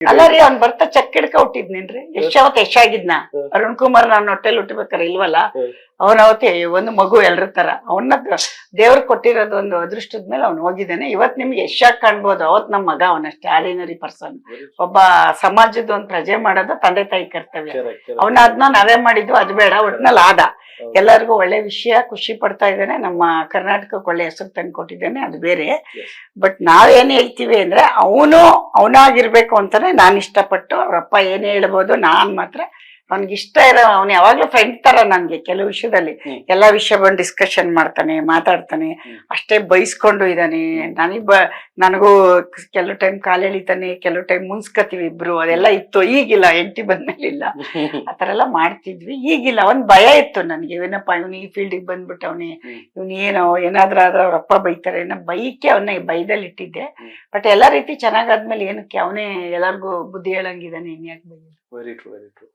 ಅಲ್ಲ ರೀ ಅವ್ನ್ ಬರ್ತಾ ಚೆಕ್ ಹಿಡ್ಕ ಹುಟ್ಟಿದ್ನೇನ್ರಿ ಅವತ್ ಆಗಿದ್ನ ಅರುಣ್ ಕುಮಾರ್ ನಾನ್ ಹೊಟ್ಟೆಲ್ ಹುಟ್ಟಬೇಕಾರೆ ಇಲ್ವಲ್ಲ ಅವನವತ್ತೆ ಒಂದು ಮಗು ಎಲ್ರ ತರ ಅವನ್ನ ದೇವ್ರ ಕೊಟ್ಟಿರೋದು ಒಂದು ಅದೃಷ್ಟದ ಮೇಲೆ ಅವ್ನು ಹೋಗಿದ್ದಾನೆ. ಇವತ್ ನಿಮ್ಗೆ ಯಶಾಗ್ ಕಾಣ್ಬೋದು, ಅವತ್ ನಮ್ ಮಗ ಅವನಷ್ಟೇ ಆರ್ಡಿನರಿ ಪರ್ಸನ್. ಒಬ್ಬ ಸಮಾಜದ ಒಂದ್ ಪ್ರಜೆ ಮಾಡೋದು ತಂದೆ ತಾಯಿ ಕರ್ತವ್ಯ. ಅವನ ಅದನ್ನ ನಾವೇ ಮಾಡಿದ್ವು, ಅದು ಬೇಡ, ಒಟ್ನಲ್ಲಿ ಆದ ಎಲ್ಲರಿಗೂ ಒಳ್ಳೆ ವಿಷಯ, ಖುಷಿ ಪಡ್ತಾ ಇದ್ದಾನೆ. ನಮ್ಮ ಕರ್ನಾಟಕಕ್ಕೆ ಒಳ್ಳೆ ಹೆಸರು ತಂದು ಕೊಟ್ಟಿದ್ದಾನೆ, ಅದು ಬೇರೆ. ಬಟ್ ನಾವೇನ್ ಹೇಳ್ತೀವಿ ಅಂದ್ರೆ ಅವನಾಗಿರ್ಬೇಕು ಅಂತಾನೆ ನಾನ್ ಇಷ್ಟಪಟ್ಟು. ಅವ್ರಪ್ಪ ಏನೇ ಹೇಳ್ಬೋದು, ನಾನ್ ಮಾತ್ರ ಅವ್ನಿಗೆ ಇಷ್ಟ ಇರೋ, ಅವ್ನು ಯಾವಾಗ್ಲೂ ಫ್ರೆಂಡ್ ತರ ನನ್ಗೆ. ಕೆಲವು ವಿಷಯದಲ್ಲಿ ಎಲ್ಲಾ ವಿಷಯ ಬಂದು ಡಿಸ್ಕಷನ್ ಮಾಡ್ತಾನೆ, ಮಾತಾಡ್ತಾನೆ, ಅಷ್ಟೇ ಬೈಸ್ಕೊಂಡು ಇದ್ದಾನೆ. ನನಗೂ ಕೆಲವು ಟೈಮ್ ಕಾಲ್ ಎಳಿತಾನೆ, ಕೆಲವು ಟೈಮ್ ಮುನ್ಸ್ಕತೀವಿ ಇಬ್ರು, ಅದೆಲ್ಲ ಇತ್ತು. ಈಗಿಲ್ಲ, ಹೆಂಡತಿ ಬಂದ್ಮೇಲೆ ಇಲ್ಲ, ಆತರ ಎಲ್ಲ ಮಾಡ್ತಿದ್ವಿ. ಈಗಿಲ್ಲ, ಒಂದ್ ಭಯ ಇತ್ತು ನನ್ಗೆ. ಏನಪ್ಪ ಇವನು ಈ ಫೀಲ್ಡಿಗೆ ಬಂದ್ಬಿಟ್ಟು ಇವ್ನು ಏನಾದ್ರೂ ಆದ್ರೆ ಅವ್ರಪ್ಪ ಬೈತಾರೆ ಅನ್ನೋ ಬೈಕೆ ಅವನ್ನ ಬೈದಲ್ಲಿ ಇಟ್ಟಿದ್ದೆ. ಬಟ್ ಎಲ್ಲಾ ರೀತಿ ಚೆನ್ನಾಗಾದ್ಮೇಲೆ ಏನಕ್ಕೆ ಅವನೇ ಎಲ್ಲಾರ್ಗು ಬುದ್ಧಿ ಹೇಳಂಗಿದ್ದಾನೆ, ಇನ್ಯಾಕೆ ಬೈ. Very true, very true.